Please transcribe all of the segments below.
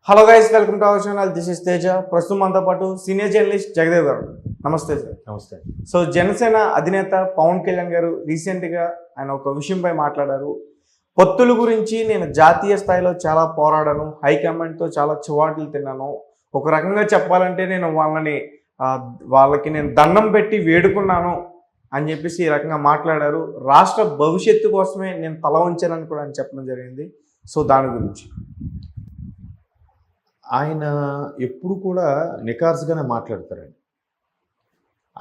Hello guys, welcome to our channel. This is Teja. ప్రస్తుతం మనతో పాటు సీనియర్ జర్నలిస్ట్ జగదేవ్ గారు. నమస్తే సార్. నమస్తే. సో జనసేన అధినేత పవన్ కళ్యాణ్ గారు రీసెంట్గా ఆయన ఒక విషయంపై మాట్లాడారు. పొత్తుల గురించి నేను జాతీయ స్థాయిలో చాలా పోరాడాను, హైకమాండ్తో చాలా చివాట్లు తిన్నాను. ఒక రకంగా చెప్పాలంటే నేను వాళ్ళకి నేను దండం పెట్టి వేడుకున్నాను అని చెప్పేసి ఈ రకంగా మాట్లాడారు. రాష్ట్ర భవిష్యత్తు కోసమే నేను తల ఉంచానని కూడా ఆయన చెప్పడం జరిగింది. సో దాని గురించి ఆయన ఎప్పుడు కూడా నికార్సుగానే మాట్లాడతారండి.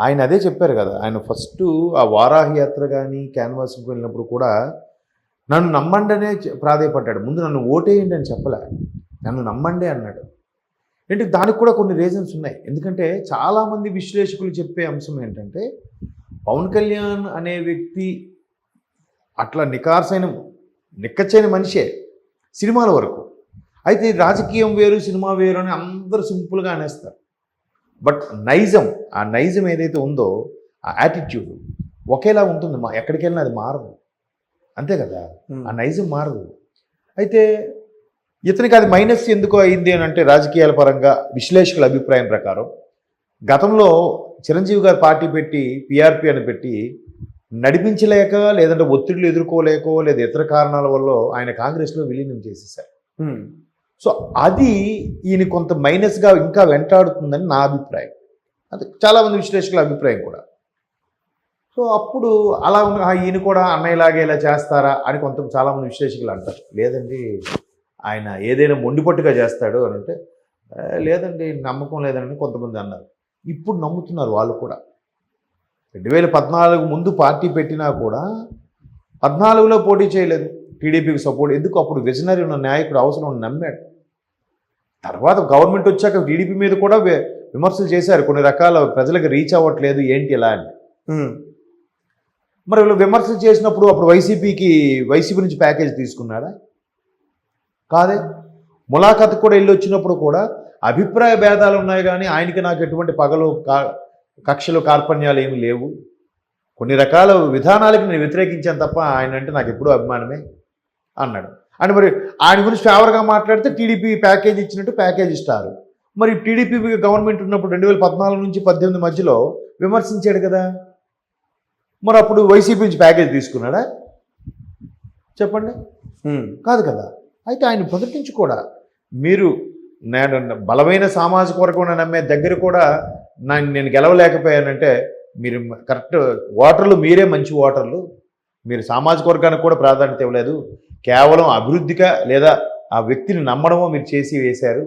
ఆయన అదే చెప్పారు కదా, ఆయన ఫస్ట్ ఆ వారాహి యాత్ర కానీ క్యాన్వాస్కి వెళ్ళినప్పుడు కూడా నన్ను నమ్మండి అనే ప్రాధేయపడ్డాడు. ముందు నన్ను ఓటేయండి అని చెప్పలే, నన్ను నమ్మండి అన్నాడు. ఏంటి, దానికి కూడా కొన్ని రీజన్స్ ఉన్నాయి. ఎందుకంటే చాలామంది విశ్లేషకులు చెప్పే అంశం ఏంటంటే పవన్ కళ్యాణ్ అనే వ్యక్తి అట్లా నిక్కచ్చైన మనిషే సినిమాల వరకు. అయితే రాజకీయం వేరు సినిమా వేరు అని అందరూ సింపుల్గా అనేస్తారు. బట్ ఆ నైజం ఏదైతే ఉందో, ఆ యాటిట్యూడ్ ఒకేలా ఉంటుంది. ఎక్కడికి వెళ్ళినా అది మారదు, అంతే కదా. ఆ నైజం మారదు. అయితే ఇతనికి అది మైనస్ ఎందుకు అయింది అని అంటే, రాజకీయాల పరంగా విశ్లేషకుల అభిప్రాయం ప్రకారం గతంలో చిరంజీవి గారు పార్టీ పెట్టి పిఆర్పి అని పెట్టి నడిపించలేక, లేదంటే ఒత్తిడిలు ఎదుర్కోలేకో, లేదా ఇతర కారణాల వల్ల ఆయన కాంగ్రెస్లో విలీనం చేసేసారు. సో అది ఈయన కొంత మైనస్గా ఇంకా వెంటాడుతుందని నా అభిప్రాయం. అది చాలామంది విశ్లేషకుల అభిప్రాయం కూడా. సో అప్పుడు అలా ఈయన కూడా అన్నయ్యలాగే ఇలా చేస్తారా అని చాలామంది విశ్లేషకులు అంటారు. లేదండి, ఆయన ఏదైనా మొండిపట్టుగా చేస్తాడు అని అంటే, లేదండి నమ్మకం లేదని కొంతమంది అన్నారు. ఇప్పుడు నమ్ముతున్నారు వాళ్ళు కూడా. 2014 ముందు పార్టీ పెట్టినా కూడా 14లో పోటీ చేయలేదు, టీడీపీకి సపోర్ట్. ఎందుకు, అప్పుడు విజనరీ ఉన్న నాయకుడు అవసరం నమ్మాడు. తర్వాత గవర్నమెంట్ వచ్చాక టీడీపీ మీద కూడా విమర్శలు చేశారు, కొన్ని రకాల ప్రజలకు రీచ్ అవ్వట్లేదు ఏంటి ఇలా అని. మరి వీళ్ళు విమర్శలు చేసినప్పుడు అప్పుడు వైసీపీ నుంచి ప్యాకేజ్ తీసుకున్నాడా? కాదే. ములాఖత్ కూడా వెళ్ళి వచ్చినప్పుడు కూడా అభిప్రాయ భేదాలు ఉన్నాయి, కానీ ఆయనకి నాకు ఎటువంటి కక్షలు కార్పణ్యాలు ఏమి లేవు. కొన్ని రకాల విధానాలకి నేను వ్యతిరేకించాను తప్ప ఆయన అంటే నాకు ఎప్పుడూ అభిమానమే అన్నాడు. అని మరి ఆయన గురించి ఫేవర్గా మాట్లాడితే టీడీపీ ప్యాకేజ్ ఇచ్చినట్టు ప్యాకేజ్ ఇస్తారు. మరి టీడీపీ గవర్నమెంట్ ఉన్నప్పుడు 2014 నుంచి 2018 మధ్యలో విమర్శించాడు కదా. మరి అప్పుడు వైసీపీ నుంచి ప్యాకేజ్ తీసుకున్నాడా చెప్పండి? కాదు కదా. అయితే ఆయన మొదటి నుంచి కూడా మీరు నేను బలమైన సామాజిక వర్గం నమ్మే దగ్గర కూడా నేను గెలవలేకపోయానంటే, మీరు కరెక్ట్ ఓటర్లు, మీరే మంచి ఓటర్లు, మీరు సామాజిక వర్గానికి కూడా ప్రాధాన్యత ఇవ్వలేదు, కేవలం అభివృద్ధిగా లేదా ఆ వ్యక్తిని నమ్మడమో మీరు చేసి వేశారు.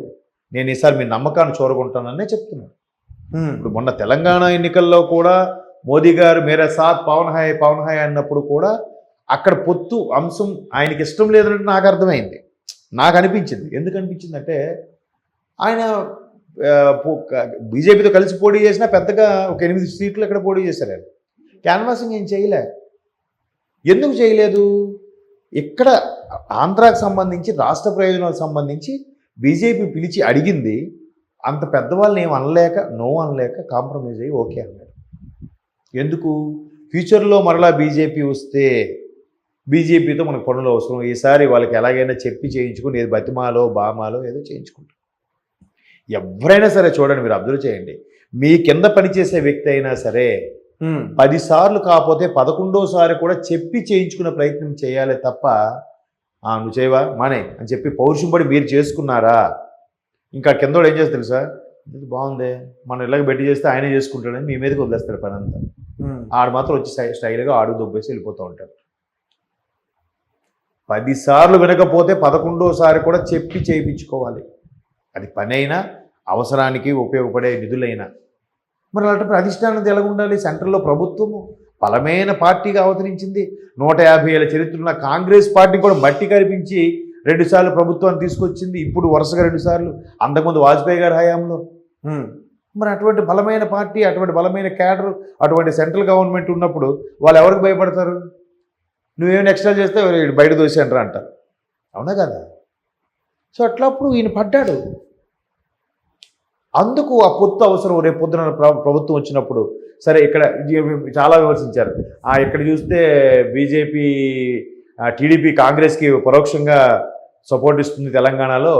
నేను ఈసారి మీ నమ్మకాన్ని చూరగొంటాననే చెప్తున్నాను. ఇప్పుడు మొన్న తెలంగాణ ఎన్నికల్లో కూడా మోదీ గారు మేరా సాత్ పవన్ హాయ్ అన్నప్పుడు కూడా అక్కడ పొత్తు అంశం ఆయనకి ఇష్టం లేదన్నట్టు నాకు అర్థమైంది, నాకు అనిపించింది. ఎందుకు అనిపించిందంటే, ఆయన బీజేపీతో కలిసి పోటీ చేసినా పెద్దగా ఒక 8 సీట్లు ఇక్కడ పోటీ చేశారు. ఆయన క్యాన్వాసింగ్ ఏం చేయలే. ఎందుకు చేయలేదు? ఇక్కడ ఆంధ్రాకి సంబంధించి, రాష్ట్ర ప్రయోజనాలకు సంబంధించి బీజేపీ పిలిచి అడిగింది. అంత పెద్దవాళ్ళని ఏం అనలేక కాంప్రమైజ్ అయ్యి ఓకే అన్నాడు. ఎందుకు? ఫ్యూచర్లో మరలా బీజేపీ వస్తే బీజేపీతో మనకు పనులు అవసరం, ఈసారి వాళ్ళకి ఎలాగైనా చెప్పి చేయించుకుని ఏదో బతిమాలో బామాలో ఏదో చేయించుకుంటారు. ఎవరైనా సరే చూడండి, మీరు అబ్జర్వ్ చేయండి, మీ కింద పనిచేసే వ్యక్తి అయినా సరే 10 సార్లు కాకపోతే 11వ కూడా చెప్పి చేయించుకునే ప్రయత్నం చేయాలి తప్ప నువ్వు చేయవా మానే అని చెప్పి పౌరుషం పడి మీరు చేసుకున్నారా, ఇంకా కిందోడు ఏం చేస్తారు తెలుసా, ఇది బాగుంది మనం ఇలాగ బెట్టి చేస్తే ఆయనే చేసుకుంటాడని మీ మీదకి వదిలేస్తాడు పని అంతా. ఆడు మాత్రం వచ్చి స్టైల్గా ఆడు దొబ్బేసి వెళ్ళిపోతూ ఉంటాడు. 10 సార్లు వినకపోతే 11వ కూడా చెప్పి చేయించుకోవాలి. అది పని అయినా, అవసరానికి ఉపయోగపడే నిధులైనా. మరి అలాంటి అధిష్టానం ఎలా ఉండాలి? సెంట్రల్లో ప్రభుత్వము బలమైన పార్టీగా అవతరించింది. 150 ఏళ్ళ చరిత్ర ఉన్న కాంగ్రెస్ పార్టీ కూడా మట్టి కనిపించి 2 సార్లు ప్రభుత్వాన్ని తీసుకొచ్చింది. ఇప్పుడు వరుసగా 2 సార్లు, అంతకుముందు వాజ్పేయి గారి హయాంలో. మరి అటువంటి బలమైన పార్టీ, అటువంటి బలమైన క్యాడర్, అటువంటి సెంట్రల్ గవర్నమెంట్ ఉన్నప్పుడు వాళ్ళు ఎవరికి భయపడతారు? నువ్వేమైనా ఎక్స్ట్రా చేస్తే బయట దోసేంటారా అంటారు. అవునా కదా? సో అట్లప్పుడు ఈయన పడ్డాడు. అందుకు ఆ పొత్తు అవసరం. రేపు పొద్దున ప్రభుత్వం వచ్చినప్పుడు సరే, ఇక్కడ చాలా విమర్శించారు. ఇక్కడ చూస్తే టీడీపీ కాంగ్రెస్కి పరోక్షంగా సపోర్ట్ ఇస్తుంది తెలంగాణలో,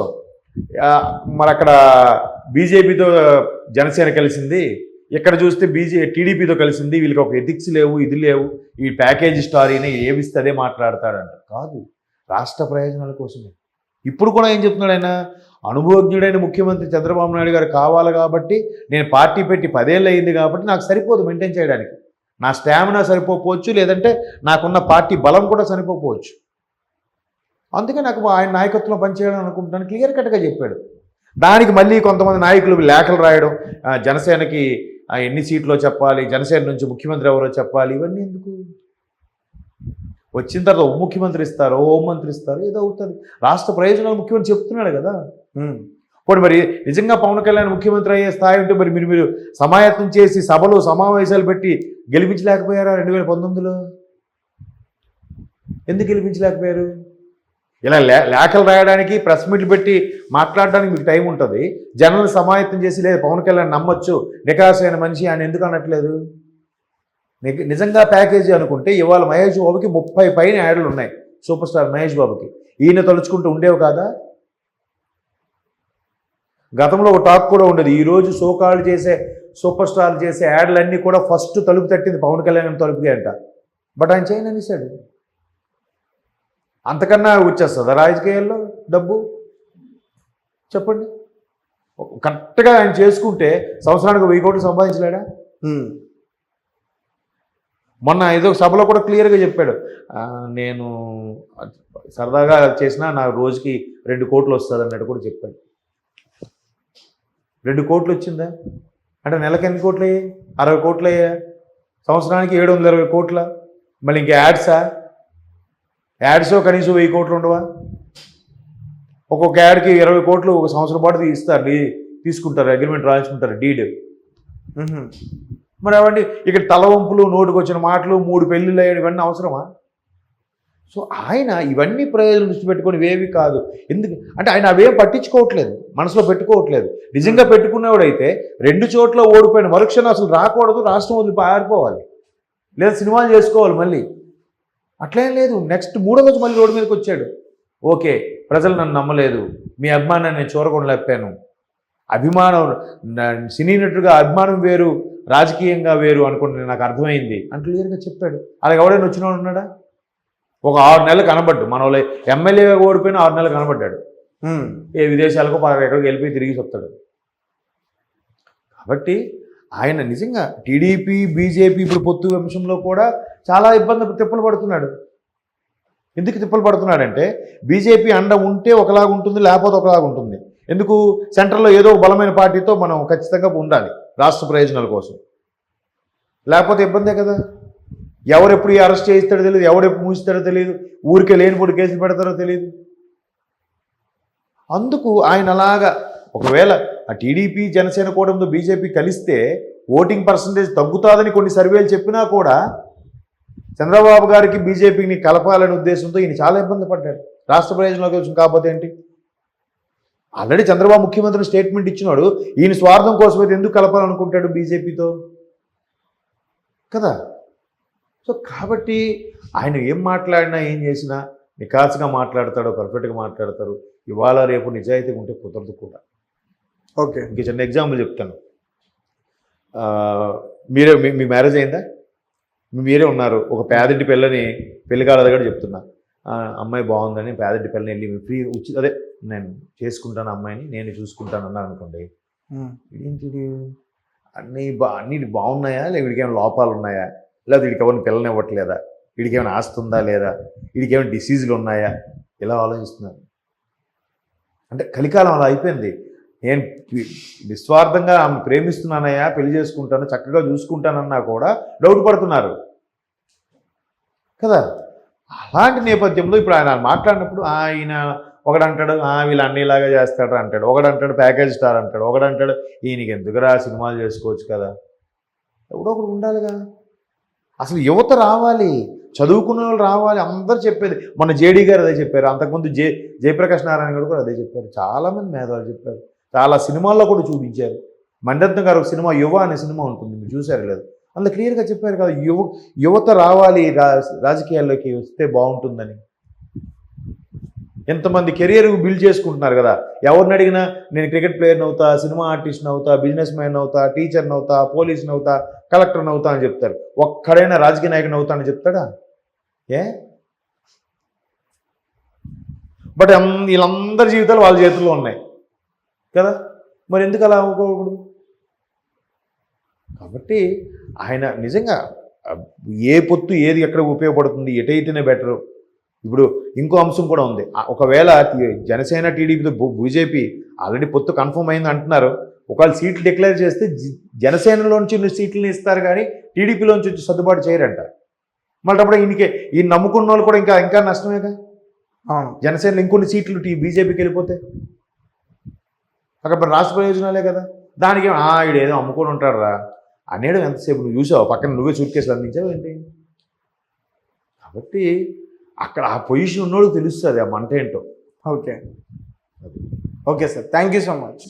మరి అక్కడ బీజేపీతో జనసేన కలిసింది, ఇక్కడ చూస్తే టీడీపీతో కలిసింది, వీళ్ళకి ఒక ఎథిక్స్ లేవు, ఇది లేవు, ఈ ప్యాకేజ్ స్టారీని ఏమిస్తే అదే మాట్లాడతాడంట. కాదు, రాష్ట్ర ప్రయోజనాల కోసమే. ఇప్పుడు కూడా ఏం చెప్తున్నాడు ఆయన, అనుభవజ్ఞుడైన ముఖ్యమంత్రి చంద్రబాబు నాయుడు గారు కావాలి కాబట్టి, నేను పార్టీ పెట్టి 10 ఏళ్ళు అయింది కాబట్టి నాకు సరిపోదు మెయింటైన్ చేయడానికి, నా స్టామినా సరిపోవచ్చు, లేదంటే నాకున్న పార్టీ బలం కూడా సరిపోవచ్చు, అందుకే నాకు ఆయన నాయకత్వంలో పనిచేయాలని అనుకుంటున్నాను క్లియర్ కట్గా చెప్పాడు. దానికి మళ్ళీ కొంతమంది నాయకులు లేఖలు రాయడం, జనసేనకి ఎన్ని సీట్లో చెప్పాలి, జనసేన నుంచి ముఖ్యమంత్రి ఎవరో చెప్పాలి, ఇవన్నీ ఎందుకు? వచ్చిన తర్వాత ఉప ముఖ్యమంత్రి ఇస్తారు, హోంమంత్రి ఇస్తారు, ఏదో అవుతుంది. రాష్ట్ర ప్రయోజనాలు ముఖ్యమంత్రి చెప్తున్నాడు కదా. ఇప్పుడు మరి నిజంగా పవన్ కళ్యాణ్ ముఖ్యమంత్రి అయ్యే స్థాయి ఉంటే మరి మీరు సమాయత్నం చేసి సభలు సమావేశాలు పెట్టి గెలిపించలేకపోయారా 2019లో? ఎందుకు గెలిపించలేకపోయారు? ఇలా లేఖలు రాయడానికి, ప్రెస్ మీట్లు పెట్టి మాట్లాడడానికి మీకు టైం ఉంటుంది, జనాలను సమాయత్తం చేసి లేదు పవన్ కళ్యాణ్ నమ్మొచ్చు, నికాసైన మనిషి ఆయన ఎందుకు అనట్లేదు? నిజంగా ప్యాకేజీ అనుకుంటే ఇవాళ మహేష్ బాబుకి 30 పైన యాడ్లు ఉన్నాయి, సూపర్ స్టార్ మహేష్ బాబుకి. ఈయన తలుచుకుంటూ ఉండేవి కాదా? గతంలో ఒక టాక్ కూడా ఉండేది, ఈరోజు సోకాళ్ళు చేసే సూపర్ స్టార్లు చేసే యాడ్లన్నీ కూడా ఫస్ట్ తలుపు తట్టింది పవన్ కళ్యాణ్ తలుపుకి అంట. బట్ ఆయన చేయను అనేసాడు. అంతకన్నా వచ్చేస్తుందా రాజకీయాల్లో డబ్బు? చెప్పండి. కరెక్ట్గా ఆయన చేసుకుంటే సంవత్సరానికి 1000 కోట్లు సంపాదించలేడా? మొన్న ఏదో సభలో కూడా క్లియర్గా చెప్పాడు, నేను సరదాగా చేసినా నాకు రోజుకి 2 కోట్లు వస్తుంది అన్నట్టు కూడా చెప్పాడు. 2 కోట్లు వచ్చిందా అంటే నెలకి ఎన్ని కోట్లు అయ్యాయి? 60 కోట్లు అయ్యా, సంవత్సరానికి 720 కోట్ల. మళ్ళీ ఇంకా యాడ్స్ కనీసం 1000 కోట్లు ఉండవా? ఒక్కొక్క యాడ్కి 20 కోట్లు ఒక సంవత్సరం పాటు ఇస్తారు, తీసుకుంటారు, అగ్రిమెంట్ రాయించుకుంటారు, డీడ్. మరి అవండి ఇక్కడ తలవంపులు, నోటుకు వచ్చిన మాటలు, 3 పెళ్ళిళ్ళు అయ్యాడు, ఇవన్నీ అవసరమా? సో ఆయన ఇవన్నీ ప్రయోజనం దృష్టి పెట్టుకొని ఇవేవి కాదు. ఎందుకు అంటే ఆయన అవేం పట్టించుకోవట్లేదు, మనసులో పెట్టుకోవట్లేదు. నిజంగా పెట్టుకునేవాడైతే 2 చోట్ల ఓడిపోయిన మరుక్షణం అసలు రాకూడదు, రాష్ట్రం వదిలి పారిపోవాలి, లేదా సినిమాలు చేసుకోవాలి మళ్ళీ. అట్లేం లేదు. నెక్స్ట్ 3వ రోజు మళ్ళీ రోడ్డు మీదకి వచ్చాడు. ఓకే, ప్రజలు నన్ను నమ్మలేదు, మీ అభిమానాన్ని నేను చూరగొనలేపాను, అభిమానం సినీ నటుడుగా అభిమానం వేరు, రాజకీయంగా వేరు అనుకుంటే నాకు అర్థమైంది అని క్లియర్గా చెప్పాడు. అలాగే ఎవడైనా వచ్చినవాడు ఉన్నాడా? ఒక 6 నెలలు కనబడ్డు, మన వాళ్ళు ఎమ్మెల్యేగా ఓడిపోయిన 6 నెలలు కనబడ్డాడు, ఏ విదేశాలకు ఎక్కడికి వెళ్ళిపోయి తిరిగి వస్తాడు. కాబట్టి ఆయన నిజంగా టీడీపీ బీజేపీ ఇప్పుడు పొత్తు అంశంలో కూడా చాలా తిప్పలు పడుతున్నాడు. ఎందుకు తిప్పలు పడుతున్నాడంటే బీజేపీ అండ ఉంటే ఒకలాగా ఉంటుంది, లేకపోతే ఒకలాగా ఉంటుంది. ఎందుకు? సెంట్రల్లో ఏదో బలమైన పార్టీతో మనం ఖచ్చితంగా ఉండాలి రాష్ట్ర ప్రయోజనాల కోసం, లేకపోతే ఇబ్బందే కదా. ఎవరెప్పుడు అరెస్ట్ చేయిస్తాడో తెలియదు, ఎవరెప్పుడు మూసిస్తాడో తెలియదు, ఊరికే లేనిపోటు కేసులు పెడతారో తెలియదు. అందుకు ఆయన అలాగా ఒకవేళ ఆ టీడీపీ జనసేన కూటమితో బీజేపీ కలిస్తే ఓటింగ్ పర్సంటేజ్ తగ్గుతుందని కొన్ని సర్వేలు చెప్పినా కూడా చంద్రబాబు గారికి బీజేపీని కలపాలనే ఉద్దేశంతో ఈయన చాలా ఇబ్బంది పడ్డాడు. రాష్ట్ర ప్రయోజనాల కోసం కాకపోతే ఏంటి? ఆల్రెడీ చంద్రబాబు ముఖ్యమంత్రి స్టేట్మెంట్ ఇచ్చినాడు, ఈయన స్వార్థం కోసం అయితే ఎందుకు కలపాలనుకుంటాడు బీజేపీతో కదా. సో కాబట్టి ఆయన ఏం మాట్లాడినా ఏం చేసినా నికాసుగా మాట్లాడతాడో, పర్ఫెక్ట్గా మాట్లాడతారు. ఇవాళ రేపు నిజాయితీగా ఉంటే కుదరదు కూడా. ఓకే, ఇంక చిన్న ఎగ్జాంపుల్ చెప్తాను. మీ మ్యారేజ్ అయిందా? మీరే ఉన్నారు, ఒక పేదింటి పిల్లని పెళ్లికాల దగ్గర చెప్తున్నా, అమ్మాయి బాగుందని పేదింటి పిల్లని వెళ్ళి అదే నేను చేసుకుంటాను అమ్మాయిని, నేను చూసుకుంటాను అన్నారు అనుకోండి. ఏంటి అన్నీ బాగున్నాయా, లేదా వీడికి ఏమైనా లోపాలు ఉన్నాయా, లేదా వీడికి ఎవరిని పిల్లని ఇవ్వట్లేదా, వీడికి ఏమైనా ఆస్తి ఉందా లేదా, వీడికి ఏమైనా డిసీజులు ఉన్నాయా, ఇలా ఆలోచిస్తున్నారు. అంటే కలికాలం అలా అయిపోయింది. నేను నిస్వార్థంగా ఆమె ప్రేమిస్తున్నానయ్యా, పెళ్లి చేసుకుంటాను, చక్కగా చూసుకుంటానన్నా కూడా డౌట్ పడుతున్నారు కదా. అలాంటి నేపథ్యంలో ఇప్పుడు ఆయన మాట్లాడినప్పుడు ఆయన ఒకడంటాడు వీళ్ళు అన్నిలాగా చేస్తాడు అంటాడు, ఒకడంటాడు ప్యాకేజ్ స్టార్ అంటాడు, ఒకడంటాడు ఈయనకి ఎందుకురా సినిమాలు చేసుకోవచ్చు కదా. ఎవడో ఒకడు ఉండాలిగా. అసలు యువత రావాలి, చదువుకున్న వాళ్ళు రావాలి. అందరూ చెప్పేది మన జేడీ గారు అదే చెప్పారు, అంతకుముందు జయప్రకాష్ నారాయణ గారు కూడా అదే చెప్పారు, చాలామంది మేధావులు చెప్పారు, చాలా సినిమాల్లో కూడా చూపించారు. మణిరత్నం గారు ఒక సినిమా యువ అనే సినిమా ఉంటుంది, మీరు చూసారు లేదు, అందులో క్లియర్గా చెప్పారు కదా, యువత రావాలి రాజకీయాల్లోకి వస్తే బాగుంటుందని. ఎంతమంది కెరియర్ బిల్డ్ చేసుకుంటున్నారు కదా. ఎవరిని అడిగినా నేను క్రికెట్ ప్లేయర్ని అవుతా, సినిమా ఆర్టిస్ట్ని అవుతా, బిజినెస్ మ్యాన్ అవుతా, టీచర్ని అవుతా, పోలీస్ని అవుతా, కలెక్టర్ని అవుతా అని చెప్తారు. ఒక్కడైనా రాజకీయ నాయకుని అవుతా అని చెప్తాడా? ఏ బట్ వీళ్ళందరి జీవితాలు వాళ్ళ చేతుల్లో ఉన్నాయి కదా. మరి ఎందుకు అలా అవ్వకూడదు? కాబట్టి ఆయన నిజంగా ఏ పొత్తు ఏది ఎక్కడ ఉపయోగపడుతుంది, ఎటైతేనే బెటరు. ఇప్పుడు ఇంకో అంశం కూడా ఉంది. ఒకవేళ జనసేన టీడీపీతో బీజేపీ ఆల్రెడీ పొత్తు కన్ఫర్మ్ అయింది అంటున్నారు. ఒకవేళ సీట్లు డిక్లేర్ చేస్తే జనసేనలోంచి సీట్లను ఇస్తారు కానీ టీడీపీలోంచి వచ్చి సర్దుబాటు చేయరంట. మళ్ళీ అప్పుడు ఈయన నమ్ముకున్న వాళ్ళు కూడా ఇంకా నష్టమేగా. జనసేనలో ఇంకొన్ని సీట్లు బీజేపీకి వెళ్ళిపోతే అక్కడ రాష్ట్ర ప్రయోజనాలే కదా. దానికి ఈడు ఏదో అమ్ముకొని ఉంటాడు రా అనేడు ఎంతసేపు నువ్వు చూసావు, పక్కన నువ్వే సూట్ కేసులు అందించావు ఏంటి? కాబట్టి అక్కడ ఆ పొజిషన్ ఉన్నోడు తెలుస్తుంది ఆ మంట ఏంటో. Okay sir, thank you so much.